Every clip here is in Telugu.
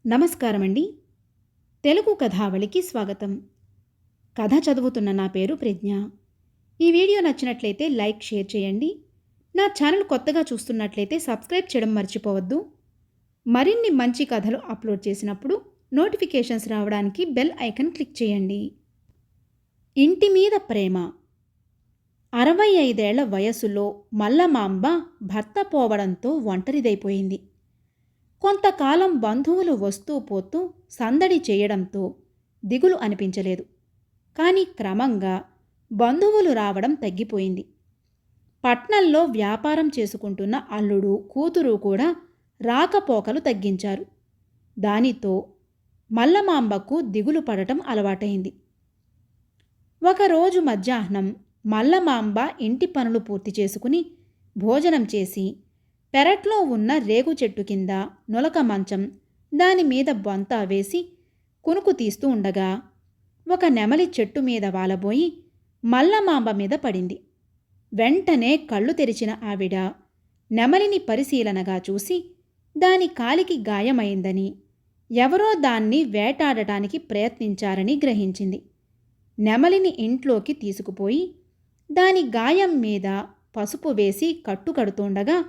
నమస్కారమండి. తెలుగు కథావళికి స్వాగతం. కథ చదువుతున్న నా పేరు ప్రజ్ఞ. ఈ వీడియో నచ్చినట్లయితే లైక్, షేర్ చేయండి. నా ఛానల్ కొత్తగా చూస్తున్నట్లయితే సబ్స్క్రైబ్ చేయడం మర్చిపోవద్దు. మరిన్ని మంచి కథలు అప్లోడ్ చేసినప్పుడు నోటిఫికేషన్స్ రావడానికి బెల్ ఐకాన్ క్లిక్ చేయండి. ఇంటి మీద ప్రేమ. 65 ఏళ్ల వయసులో మల్లమాంబ భర్త పోవడంతో ఒంటరిదైపోయింది. కొంతకాలం బంధువులు వస్తూ పోతూ సందడి చేయడంతో దిగులు అనిపించలేదు. కానీ క్రమంగా బంధువులు రావడం తగ్గిపోయింది. పట్నంలో వ్యాపారం చేసుకుంటున్న అల్లుడు, కూతురు కూడా రాకపోకలు తగ్గించారు. దానితో మల్లమాంబకు దిగులు పడటం అలవాటైంది. ఒకరోజు మధ్యాహ్నం మల్లమాంబ ఇంటి పనులు పూర్తి చేసుకుని భోజనం చేసి పెరట్లో ఉన్న రేగు చెట్టు కింద నులక మంచం, దానిమీద బొంత వేసి కునుకు తీస్తూ ఉండగా ఒక నెమలి చెట్టు మీద వాలబోయి మల్లమాంబ మీద పడింది. వెంటనే కళ్ళు తెరిచిన ఆవిడ నెమలిని పరిశీలనగా చూసి దాని కాలికి గాయమైందని, ఎవరో దాన్ని వేటాడటానికి ప్రయత్నించారని గ్రహించింది. నెమలిని ఇంట్లోకి తీసుకుపోయి దాని గాయం మీద పసుపు వేసి కట్టుకడుతుండగా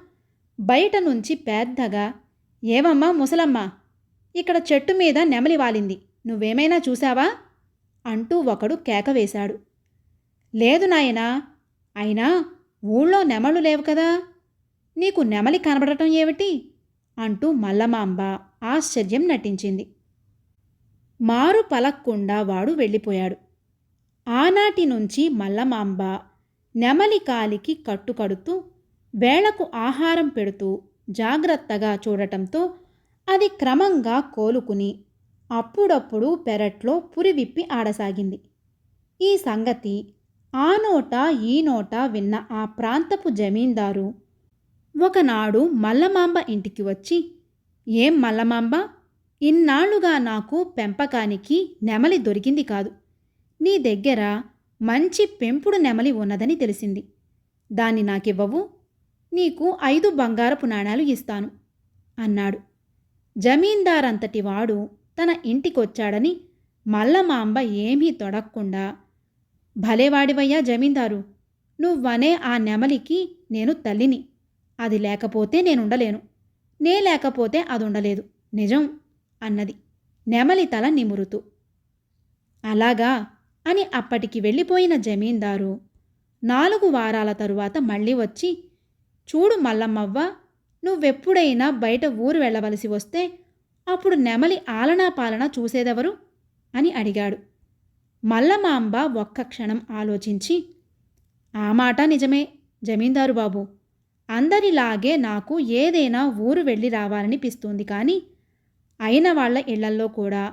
బయట నుంచి పెద్దగా, "ఏవమ్మా ముసలమ్మ, ఇక్కడ చెట్టు మీద నెమలి వాలింది, నువ్వేమైనా చూశావా?" అంటూ ఒకడు కేక వేశాడు. "లేదు నాయనా, అయినా ఊళ్ళో నెమళ్ళు లేవు కదా, నీకు నెమలి కనబడటం ఏమిటి?" అంటూ మల్లమాంబ ఆశ్చర్యం నటించింది. మారు పలక్కుండా వాడు వెళ్ళిపోయాడు. ఆనాటి నుంచి మల్లమాంబ నెమలి కాలికి కట్టుకడుతూ వేళకు ఆహారం పెడుతూ జాగ్రత్తగా చూడటంతో అది క్రమంగా కోలుకుని అప్పుడప్పుడు పెరట్లో పురివిప్పి ఆడసాగింది. ఈ సంగతి ఆ నోట ఈ నోట విన్న ఆ ప్రాంతపు జమీందారు ఒకనాడు మల్లమాంబ ఇంటికి వచ్చి, "ఏం మల్లమాంబ, ఇన్నాళ్లుగా నాకు పెంపకానికి నెమలి దొరికింది కాదు. నీ దగ్గర మంచి పెంపుడు నెమలి ఉన్నదని తెలిసింది. దాన్ని నాకివ్వవు? నీకు 5 బంగారపు నాణాలు ఇస్తాను" అన్నాడు. జమీందారంతటి వాడు తన ఇంటికొచ్చాడని మల్లమాంబ ఏమీ తొడక్కుండా, "భలేవాడివయ్యా జమీందారు, నువ్వనే ఆ నెమలికి నేను తల్లిని. అది లేకపోతే నేనుండలేను, నే లేకపోతే అదుండలేదు, నిజం" అన్నది నెమలి తల నిమురుతూ. "అలాగా" అని అప్పటికి వెళ్ళిపోయిన జమీందారు 4 వారాల తరువాత మళ్ళీ వచ్చి, "చూడు మల్లమ్మవ్వ, నువ్వెప్పుడైనా బయట ఊరు వెళ్ళవలసి వస్తే అప్పుడు నెమలి ఆలనా పాలన చూసేదెవరు?" అని అడిగాడు. మల్లమాంబ ఒక్క క్షణం ఆలోచించి, "ఆ మాట నిజమే జమీందారు బాబు, అందరిలాగే నాకు ఏదైనా ఊరు వెళ్ళి రావాలనిపిస్తుంది. కానీ అయిన వాళ్ల ఇళ్లల్లో కూడా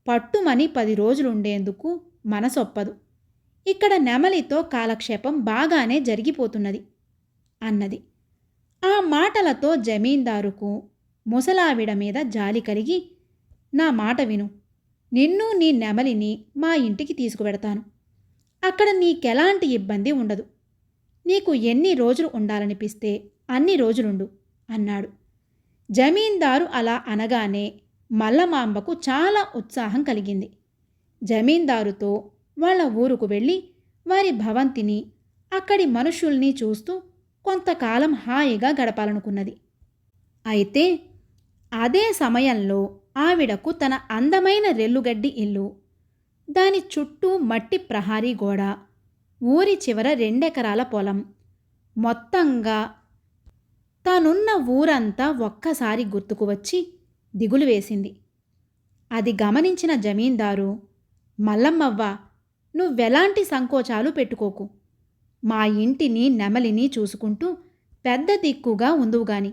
పట్టుమని 10 రోజులుండేందుకు మనసొప్పదు. ఇక్కడ నెమలితో కాలక్షేపం బాగానే జరిగిపోతున్నది" అన్నది. ఆ మాటలతో జమీందారుకు ముసలావిడ మీద జాలి కలిగి, "నా మాట విను, నిన్ను నీ నెమలిని మా ఇంటికి తీసుకువెడతాను. అక్కడ నీకెలాంటి ఇబ్బంది ఉండదు. నీకు ఎన్ని రోజులు ఉండాలనిపిస్తే అన్ని రోజులుండు" అన్నాడు. జమీందారు అలా అనగానే మల్లమాంబకు చాలా ఉత్సాహం కలిగింది. జమీందారుతో వాళ్ళ ఊరుకు వెళ్ళి వారి భవంతిని, అక్కడి మనుషుల్ని చూస్తూ కొంతకాలం హాయిగా గడపాలనుకున్నది. అయితే అదే సమయంలో ఆవిడకు తన అందమైన రెల్లుగడ్డి ఇల్లు, దాని చుట్టూ మట్టి ప్రహారీ గోడ, ఊరి చివర 2 ఎకరాల పొలం, మొత్తంగా తనున్న ఊరంతా ఒక్కసారి గుర్తుకు వచ్చి దిగులు వేసింది. అది గమనించిన జమీందారు, "మల్లమ్మవ్వ, నువ్వెలాంటి సంకోచాలు పెట్టుకోకు. మా ఇంటిని, నెమలిని చూసుకుంటూ పెద్ద దిక్కుగా ఉందువుగాని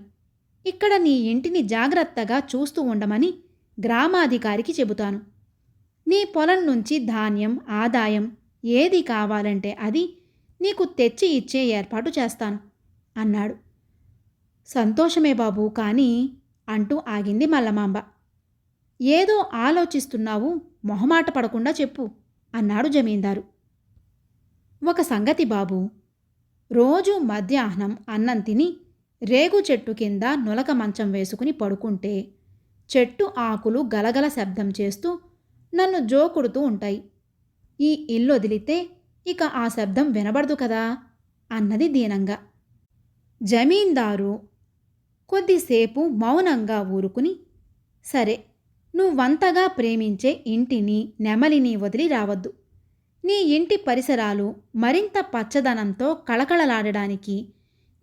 ఇక్కడ నీ ఇంటిని జాగ్రత్తగా చూస్తూ ఉండమని గ్రామాధికారికి చెబుతాను. నీ పొలం నుంచి ధాన్యం, ఆదాయం ఏది కావాలంటే అది నీకు తెచ్చి ఇచ్చే ఏర్పాటు చేస్తాను" అన్నాడు. "సంతోషమే బాబూ, కానీ" అంటూ ఆగింది మల్లమాంబ. "ఏదో ఆలోచిస్తున్నావు, మొహమాట పడకుండా చెప్పు" అన్నాడు జమీందారు. "ఒక సంగతి బాబూ, రోజూ మధ్యాహ్నం అన్నం తిని రేగు చెట్టు కింద నులక మంచం వేసుకుని పడుకుంటే చెట్టు ఆకులు గలగల శబ్దం చేస్తూ నన్ను జోకుడుతూ ఉంటాయి. ఈ ఇల్లు వదిలితే ఇక ఆ శబ్దం వినబడదు కదా అన్నది దీనంగా. జమీందారు కొద్దిసేపు మౌనంగా ఊరుకుని, సరే, నువ్వంతగా ప్రేమించే ఇంటిని నెమలిని వదిలి రావద్దు. నీ ఇంటి పరిసరాలు మరింత పచ్చదనంతో కళకళలాడడానికి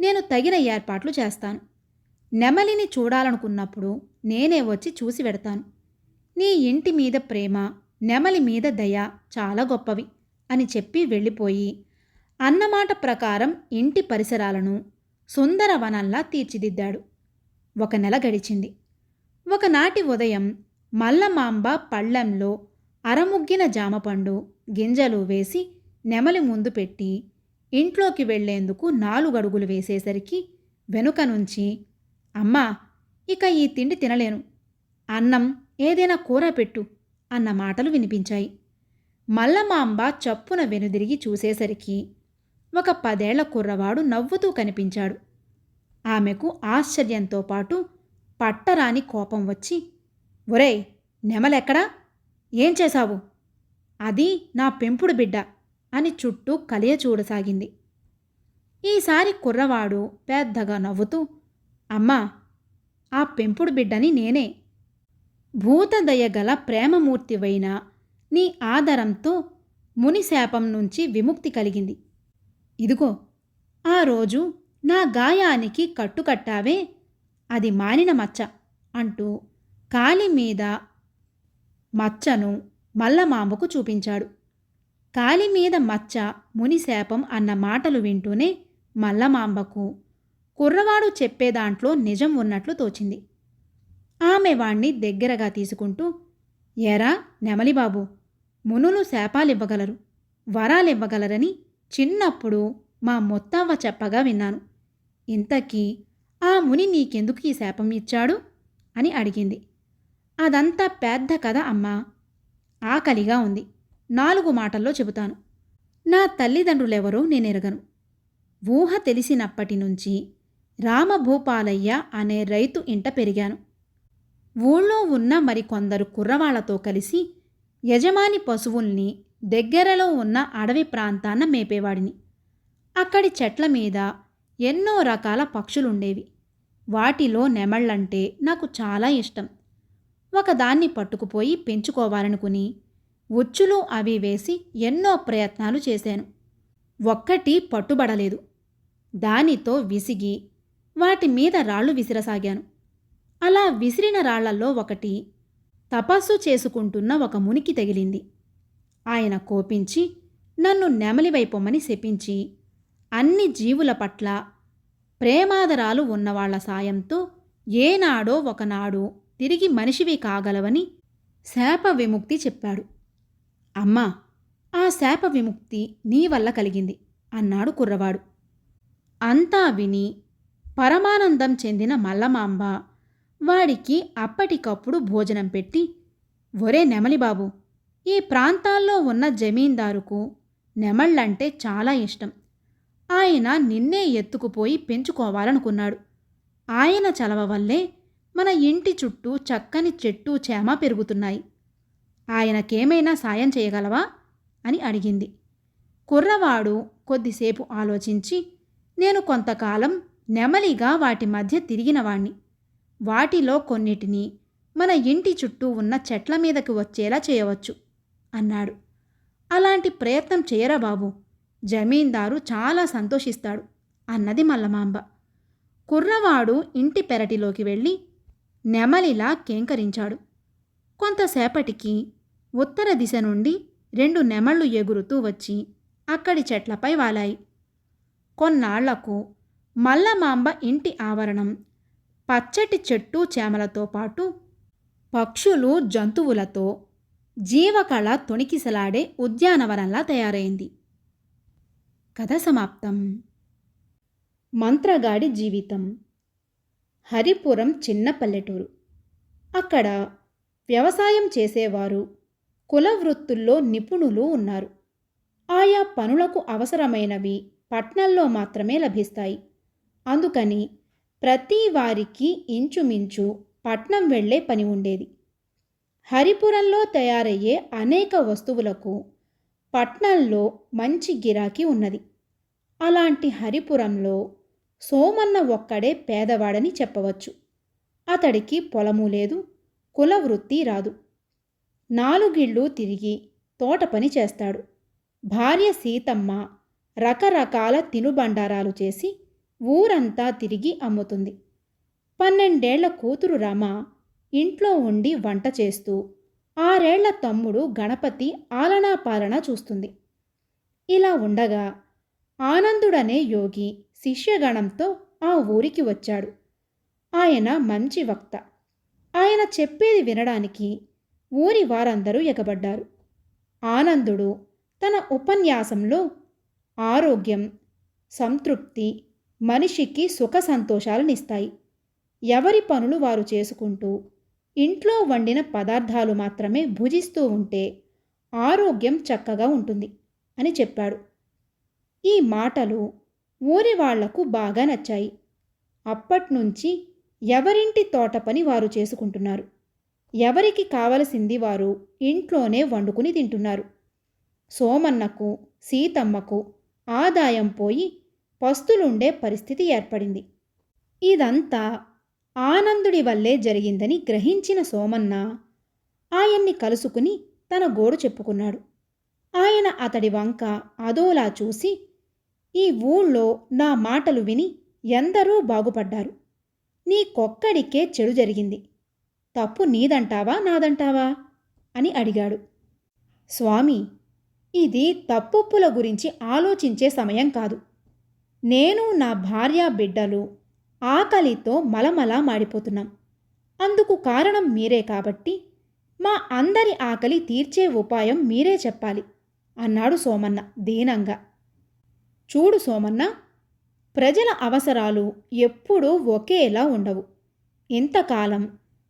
నేను తగిన ఏర్పాట్లు చేస్తాను. నెమలిని చూడాలనుకున్నప్పుడు నేనే వచ్చి చూసి వెడతాను. నీ ఇంటి మీద ప్రేమ, నెమలి మీద దయ చాలా గొప్పవి అని చెప్పి వెళ్ళిపోయి అన్నమాట ప్రకారం ఇంటి పరిసరాలను సుందరవనంలా తీర్చిదిద్దాడు. 1 నెల గడిచింది. ఒకనాటి ఉదయం మల్లమాంబ పళ్ళెంలో అరముగ్గిన జామపండు గింజలు వేసి నెమలి ముందు పెట్టి ఇంట్లోకి వెళ్లేందుకు 4 అడుగులు వేసేసరికి వెనుక నుంచి, అమ్మా, ఇక ఈ తిండి తినలేను, అన్నం ఏదైనా కూర పెట్టు అన్న మాటలు వినిపించాయి. మల్లమాంబ చప్పున వెనుదిరిగి చూసేసరికి ఒక 10 ఏళ్ల కుర్రవాడు నవ్వుతూ కనిపించాడు. ఆమెకు ఆశ్చర్యంతో పాటు పట్టరాని కోపం వచ్చి, ఒరేయ్, నెమలెక్కడా? ఏం చేశావు? అది నా పెంపుడు బిడ్డ అని చుట్టూ కలియ చూడసాగింది. ఈసారి కుర్రవాడు పెద్దగా నవ్వుతూ, అమ్మా, ఆ పెంపుడు బిడ్డని నేనే. భూతదయగల ప్రేమమూర్తివైన నీ ఆదరంతో మునిశాపం నుంచి విముక్తి కలిగింది. ఇదిగో, ఆ రోజు నా గాయానికి కట్టుకట్టావే, అది మానిన మచ్చ అంటూ కాలిమీద మచ్చను మల్లమాంబకు చూపించాడు. కాలిమీద మచ్చ మునిశాపం అన్న మాటలు వింటూనే మల్లమాంబకు కుర్రవాడు చెప్పేదాంట్లో నిజం ఉన్నట్లు తోచింది. ఆమె వాణ్ణి దగ్గరగా తీసుకుంటూ, ఏరా నెమలిబాబు, మునులు శాపాలివ్వగలరు, వరాలివ్వగలరని చిన్నప్పుడు మా మొత్తవ్వ చెప్పగా విన్నాను. ఇంతకీ ఆ ముని నీకెందుకు ఈ శాపం ఇచ్చాడు అని అడిగింది. అదంతా పెద్ద కథ అమ్మా. ఆకలిగా ఉంది, 4 మాటల్లో చెబుతాను. నా తల్లిదండ్రులెవరో నేనెరగను. ఊహ తెలిసినప్పటి నుంచి రామభూపాలయ్య అనే రైతు ఇంట పెరిగాను. ఊళ్ళో ఉన్న మరికొందరు కుర్రవాళ్లతో కలిసి యజమాని పశువుల్ని దగ్గరలో ఉన్న అడవి ప్రాంతాన మేపేవాడిని. అక్కడి చెట్ల మీద ఎన్నో రకాల పక్షులుండేవి. వాటిలో నెమళ్ళంటే నాకు చాలా ఇష్టం. ఒకదాన్ని పట్టుకుపోయి పెంచుకోవాలనుకుని ఉచ్చులు అవి వేసి ఎన్నో ప్రయత్నాలు చేశాను. ఒక్కటి పట్టుబడలేదు. దానితో విసిగి వాటి మీద రాళ్లు విసిరసాగాను. అలా విసిరిన రాళ్లల్లో ఒకటి తపస్సు చేసుకుంటున్న ఒక మునికి తగిలింది. ఆయన కోపించి నన్ను నెమలివైపొమ్మని శపించి అన్ని జీవుల పట్ల ప్రేమాదరాలు ఉన్నవాళ్ల సాయంతో ఏనాడో ఒకనాడు తిరిగి మనిషివి కాగలవని శాప విముక్తి చెప్పాడు. అమ్మా, ఆ శాప విముక్తి నీ వల్ల కలిగింది అన్నాడు కుర్రవాడు. అంతా విని పరమానందం చెందిన మల్లమాంబ వాడికి అప్పటికప్పుడు భోజనం పెట్టి, ఒరే నెమలిబాబు, ఈ ప్రాంతాల్లో ఉన్న జమీందారుకు నెమళ్ళంటే చాలా ఇష్టం. ఆయన నిన్నే ఎత్తుకుపోయి పెంచుకోవాలనుకున్నాడు. ఆయన చలవ వల్లే మన ఇంటి చుట్టూ చక్కని చెట్టు చేమ పెరుగుతున్నాయి. ఆయనకేమైనా సాయం చేయగలవా అని అడిగింది. కుర్రవాడు కొద్దిసేపు ఆలోచించి, నేను కొంతకాలం నెమలిగా వాటి మధ్య తిరిగినవాణ్ణి. వాటిలో కొన్నిటిని మన ఇంటి చుట్టూ ఉన్న చెట్ల మీదకి వచ్చేలా చేయవచ్చు అన్నాడు. అలాంటి ప్రయత్నం చేయరా బాబు, జమీందారు చాలా సంతోషిస్తాడు అన్నది మల్లమాంబ. కుర్రవాడు ఇంటి పెరటిలోకి వెళ్ళి నెమలిలా కేంకరించాడు. కొంతసేపటికి ఉత్తర దిశ నుండి 2 నెమళ్ళు ఎగురుతూ వచ్చి అక్కడి చెట్లపై వాలాయి. కొన్నాళ్లకు మల్లమాంబ ఇంటి ఆవరణం పచ్చటి చెట్టు చేమలతో పాటు పక్షులు జంతువులతో జీవకళ తొణికిసలాడే ఉద్యానవనంలా తయారైంది. కథ సమాప్తం. మంత్రగాడి జీవితం. హరిపురం చిన్న పల్లెటూరు. అక్కడ వ్యవసాయం చేసేవారు, కులవృత్తుల్లో నిపుణులు ఉన్నారు. ఆయా పనులకు అవసరమైనవి పట్నంలో మాత్రమే లభిస్తాయి. అందుకని ప్రతి వారికి ఇంచుమించు పట్నం వెళ్ళే పని ఉండేది. హరిపురంలో తయారయ్యే అనేక వస్తువులకు పట్నంలో మంచి గిరాకీ ఉన్నది. అలాంటి హరిపురంలో సోమన్న ఒక్కడే పేదవాడని చెప్పవచ్చు. అతడికి పొలము లేదు, కులవృత్తి రాదు. నాలుగిళ్ళు తిరిగి తోట పని చేస్తాడు. భార్య సీతమ్మ రకరకాల తినుబండారాలు చేసి ఊరంతా తిరిగి అమ్ముతుంది. 12 ఏళ్ల కూతురు రమ ఇంట్లో ఉండి వంట చేస్తూ 6 ఏళ్ల తమ్ముడు గణపతి ఆలనా పాలన చూస్తుంది. ఇలా ఉండగా ఆనందుడనే యోగి శిష్యగణంతో ఆ ఊరికి వచ్చాడు. ఆయన మంచి వక్త. ఆయన చెప్పేది వినడానికి ఊరి వారందరూ ఎగబడ్డారు. ఆనందుడు తన ఉపన్యాసంలో ఆరోగ్యం, సంతృప్తి మనిషికి సుఖ సంతోషాలనిస్తాయి. ఎవరి పనులు వారు చేసుకుంటూ ఇంట్లో వండిన పదార్థాలు మాత్రమే భుజిస్తూ ఉంటే ఆరోగ్యం చక్కగా ఉంటుంది అని చెప్పాడు. ఈ మాటలు ఊరి వాళ్లకు బాగా నచ్చాయి. అప్పట్నుంచి ఎవరింటి తోట పని వారు చేసుకుంటున్నారు. ఎవరికి కావలసింది వారు ఇంట్లోనే వండుకుని తింటున్నారు. సోమన్నకు, సీతమ్మకు ఆదాయం పోయి పస్తులుండే పరిస్థితి ఏర్పడింది. ఇదంతా ఆనందుడి వల్లే జరిగిందని గ్రహించిన సోమన్న ఆయన్ని కలుసుకుని తన గోడు చెప్పుకున్నాడు. ఆయన అతడి వంక అదోలా చూసి, ఈ ఊళ్ళో నా మాటలు విని ఎందరో బాగుపడ్డారు. నీకొక్కడికే చెడు జరిగింది. తప్పు నీదంటావా నాదంటావా అని అడిగాడు. స్వామి, ఇది తప్పొప్పుల గురించి ఆలోచించే సమయం కాదు. నేను నా భార్య బిడ్డలు ఆకలితో మలమలా మాడిపోతున్నాం. అందుకు కారణం మీరే కాబట్టి మా అందరి ఆకలి తీర్చే ఉపాయం మీరే చెప్పాలి అన్నాడు సోమన్న దీనంగా. చూడు సోమన్న, ప్రజల అవసరాలు ఎప్పుడూ ఒకేలా ఉండవు. ఇంతకాలం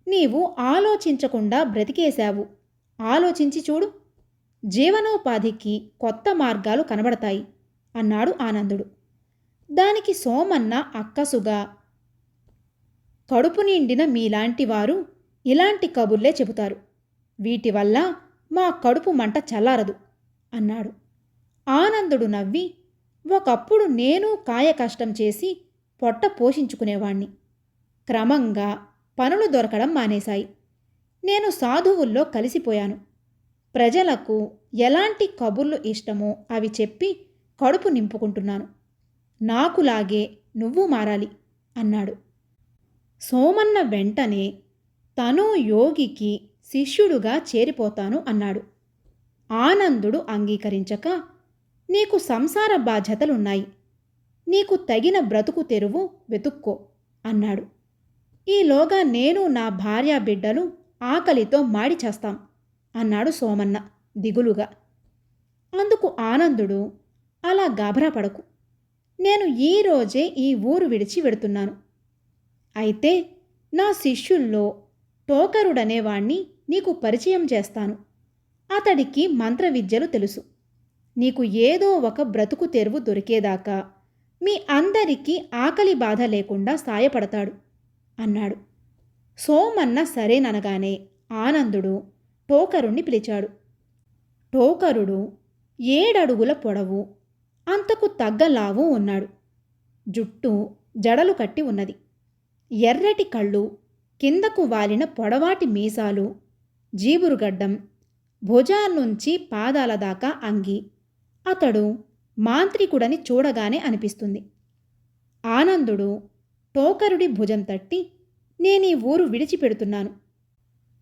నీవు ఆలోచించకుండా బ్రతికేశావు. ఆలోచించి చూడు, జీవనోపాధికి కొత్త మార్గాలు కనబడతాయి అన్నాడు ఆనందుడు. దానికి సోమన్న అక్కసుగా, కడుపు నిండిన మీలాంటి వారు ఇలాంటి కబుర్లే చెబుతారు. వీటి వల్ల మా కడుపు మంట చల్లారదు అన్నాడు. ఆనందుడు నవ్వి, ఒకప్పుడు నేను కాయ కష్టం చేసి పొట్ట పోషించుకునేవాణ్ణి. క్రమంగా పనులు దొరకడం మానేశాయి. నేను సాధువుల్లో కలిసిపోయాను. ప్రజలకు ఎలాంటి కబుర్లు ఇష్టమో అవి చెప్పి కడుపు నింపుకుంటున్నాను. నాకులాగే నువ్వు మారాలి అన్నాడు. సోమన్న వెంటనే తను యోగికి శిష్యుడుగా చేరిపోతాను అన్నాడు. ఆనందుడు అంగీకరించక, నీకు సంసార బాధ్యతలున్నాయి. నీకు తగిన బ్రతుకు తెరువు వెతుక్కో అన్నాడు. ఈలోగా నేను నా భార్య బిడ్డలు ఆకలితో మాడి చేస్తాం అన్నాడు సోమన్న దిగులుగా. అందుకు ఆనందుడు, అలా గాభరా పడకు. నేను ఈరోజే ఈ ఊరు విడిచి వెడుతున్నాను. అయితే నా శిష్యుల్లో టోకరుడనేవాణ్ణి నీకు పరిచయం చేస్తాను. అతడికి మంత్ర విద్యలు తెలుసు. నీకు ఏదో ఒక బ్రతుకు తెరువు దొరికేదాకా మీ అందరికీ ఆకలి బాధ లేకుండా సాయపడతాడు అన్నాడు. సోమన్న సరేననగానే ఆనందుడు టోకరుణ్ణి పిలిచాడు. టోకరుడు 7 అడుగుల పొడవు, అంతకు తగ్గ లావు ఉన్నాడు. జుట్టు జడలు కట్టి ఉన్నది. ఎర్రటి కళ్ళు, కిందకు వాలిన పొడవాటి మీసాలు, జీబురుగడ్డం, భుజాన్నుంచి పాదాల దాకా అంగి. అతడు మాంత్రికుడని చూడగానే అనిపిస్తుంది. ఆనందుడు టోకరుడి భుజం తట్టి, నేనీ ఊరు విడిచిపెడుతున్నాను.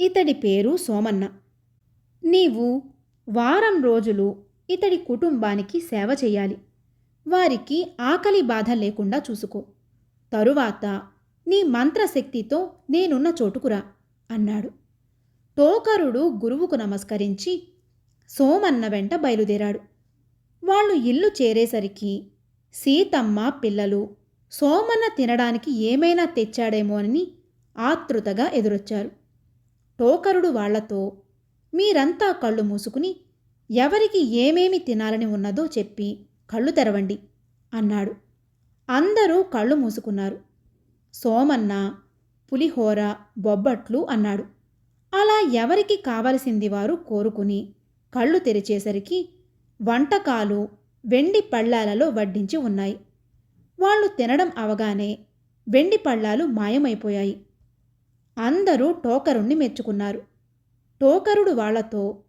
ఇతడి పేరు సోమన్న. నీవు వారం రోజులు ఇతడి కుటుంబానికి సేవ చెయ్యాలి. వారికి ఆకలి బాధ లేకుండా చూసుకో. తరువాత నీ మంత్రశక్తితో నేనున్న చోటుకురా అన్నాడు. టోకరుడు గురువుకు నమస్కరించి సోమన్న వెంట బయలుదేరాడు. వాళ్ళు ఇల్లు చేరేసరికి సీతమ్మ పిల్లలు సోమన్న తినడానికి ఏమైనా తెచ్చాడేమోనని ఆతృతగా ఎదురొచ్చారు. టోకరుడు వాళ్లతో, మీరంతా కళ్ళు మూసుకుని ఎవరికి ఏమేమి తినాలని ఉన్నదో చెప్పి కళ్ళు తెరవండి అన్నాడు. అందరూ కళ్ళు మూసుకున్నారు. సోమన్న పులిహోర, బొబ్బట్లు అన్నాడు. అలా ఎవరికి కావలసింది వారు కోరుకుని కళ్ళు తెరిచేసరికి వంటకాలు వెండి పళ్ళాలలో వడ్డించి ఉన్నాయి. వాళ్ళు తినడం అవగానే వెండి పళ్ళాలు మాయమైపోయాయి. అందరూ టోకరుణ్ణి మెచ్చుకున్నారు. టోకరుడు వాళ్లతో,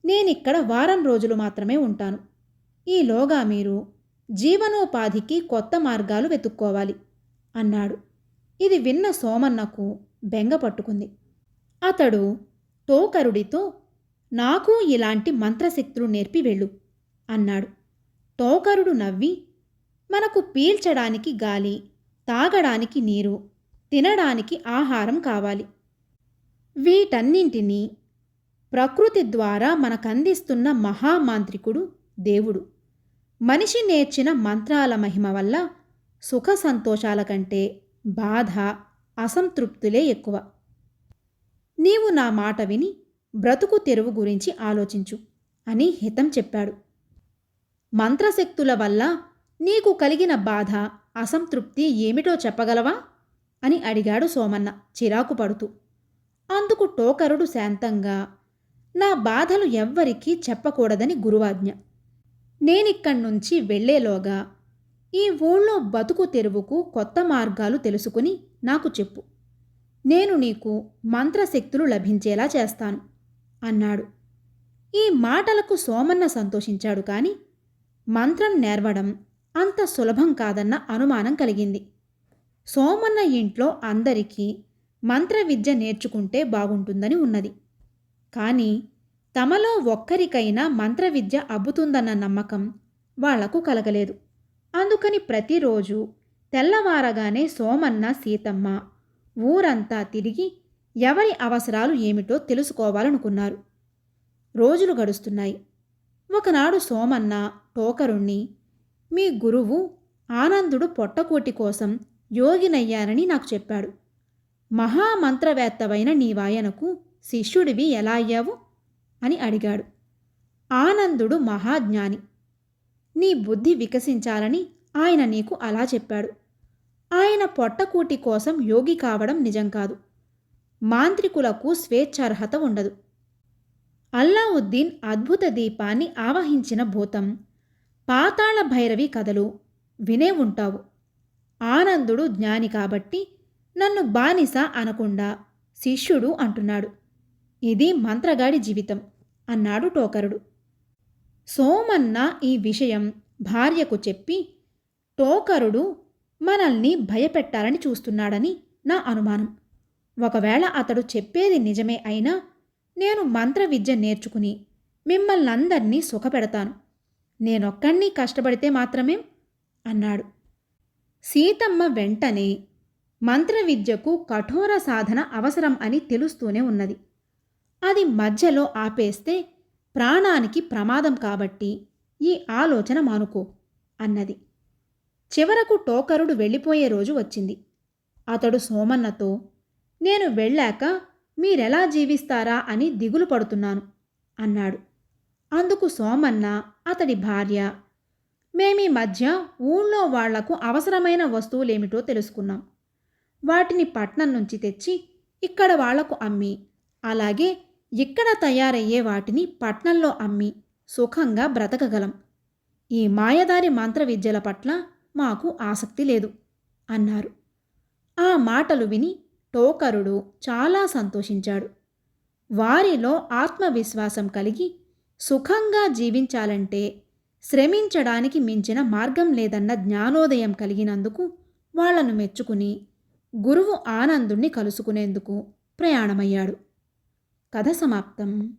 నేనిక్కడ వారం రోజులు మాత్రమే ఉంటాను. ఈలోగా మీరు జీవనోపాధికి కొత్త మార్గాలు వెతుక్కోవాలి అన్నాడు. ఇది విన్న సోమన్నకు బెంగ పట్టుకుంది. అతడు టోకరుడితో, నాకు ఇలాంటి మంత్రశక్తులు నేర్పి వెళ్ళు అన్నాడు. టోకరుడు నవ్వి, మనకు పీల్చడానికి గాలి, తాగడానికి నీరు, తినడానికి ఆహారం కావాలి. వీటన్నింటినీ ప్రకృతి ద్వారా మనకందిస్తున్న మహామాంత్రికుడు దేవుడు. మనిషి నేర్చిన మంత్రాల మహిమ వల్ల సుఖ సంతోషాల కంటే బాధ, అసంతృప్తులే ఎక్కువ. నీవు నా మాట విని బ్రతుకు తెరువు గురించి ఆలోచించు అని హితం చెప్పాడు. మంత్రశక్తుల వల్ల నీకు కలిగిన బాధ, అసంతృప్తి ఏమిటో చెప్పగలవా అని అడిగాడు సోమన్న చిరాకు పడుతూ. అందుకు టోకరుడు శాంతంగా, నా బాధలు ఎవ్వరికీ చెప్పకూడదని గురువాజ్ఞ. నేనిక్కడ్నుంచి వెళ్లేలోగా ఈ ఊళ్ళో బతుకు తెరువుకు కొత్త మార్గాలు తెలుసుకుని నాకు చెప్పు. నేను నీకు మంత్రశక్తులు లభించేలా చేస్తాను అన్నాడు. ఈ మాటలకు సోమన్న సంతోషించాడు. కాని మంత్రం నేర్వడం అంత సులభం కాదన్న అనుమానం కలిగింది. సోమన్న ఇంట్లో అందరికీ మంత్రవిద్య నేర్చుకుంటే బాగుంటుందని ఉన్నది. కానీ తమలో ఒక్కరికైనా మంత్రవిద్య అబ్బుతుందన్న నమ్మకం వాళ్లకు కలగలేదు. అందుకని ప్రతిరోజు తెల్లవారగానే సోమన్న, సీతమ్మ ఊరంతా తిరిగి ఎవరి అవసరాలు ఏమిటో తెలుసుకోవాలనుకున్నారు. రోజులు గడుస్తున్నాయి. ఒకనాడు సోమన్న టోకరుణ్ణి, మీ గురువు ఆనందుడు పొట్టకోటి కోసం యోగినయ్యానని నాకు చెప్పాడు. మహామంత్రవేత్తవైన నీవాయనకు శిష్యుడివి ఎలా అయ్యావు అని అడిగాడు. ఆనందుడు మహాజ్ఞాని. నీ బుద్ధి వికసించాలని ఆయన నీకు అలా చెప్పాడు. ఆయన పొట్టకూటి కోసం యోగి కావడం నిజం కాదు. మాంత్రికులకు స్వేచ్ఛార్హత ఉండదు. అల్లావుద్దీన్ అద్భుత దీపాన్ని ఆవహించిన భూతం, పాతాళ భైరవి కథలు వినే ఉంటావు. ఆనందుడు జ్ఞాని కాబట్టి నన్ను బానిస అనకుండా శిష్యుడు అంటున్నాడు. ఇది మంత్రగాడి జీవితం అన్నాడు టోకరుడు. సోమన్న ఈ విషయం భార్యకు చెప్పి, టోకరుడు మనల్ని భయపెట్టాలని చూస్తున్నాడని నా అనుమానం. ఒకవేళ అతడు చెప్పేది నిజమే అయినా నేను మంత్రవిద్య నేర్చుకుని మిమ్మల్నందర్నీ సుఖపెడతాను. నేనొక్కణ్ణి కష్టపడితే మాత్రమేం అన్నాడు. సీతమ్మ వెంటనే మంత్రవిద్యకు కఠోర సాధన అవసరం అని తెలుస్తూనే ఉన్నది. అది మధ్యలో ఆపేస్తే ప్రాణానికి ప్రమాదం కాబట్టి ఈ ఆలోచన మానుకో అన్నది. చివరకు టోకరుడు వెళ్ళిపోయే రోజు వచ్చింది. అతడు సోమన్నతో, నేను వెళ్ళాక మీరెలా జీవిస్తారా అని దిగులు పడుతున్నాను అన్నాడు. అందుకు సోమన్న, అతడి భార్య, మేమీ మధ్య ఊళ్ళో వాళ్లకు అవసరమైన వస్తువులేమిటో తెలుసుకున్నాం. వాటిని పట్నం నుంచి తెచ్చి ఇక్కడ వాళ్లకు అమ్మి, అలాగే ఇక్కడ తయారయ్యే వాటిని పట్నంలో అమ్మి సుఖంగా బ్రతకగలం. ఈ మాయదారి మంత్రవిద్యల పట్ల మాకు ఆసక్తి లేదు అన్నారు. ఆ మాటలు విని టోకరుడు చాలా సంతోషించాడు. వారిలో ఆత్మవిశ్వాసం కలిగి సుఖంగా జీవించాలంటే శ్రమించడానికి మించిన మార్గం లేదన్న జ్ఞానోదయం కలిగినందుకు వాళ్లను మెచ్చుకుని గురువు ఆనందుణ్ణి కలుసుకునేందుకు ప్రయాణమయ్యాడు. కథ సమాప్తం.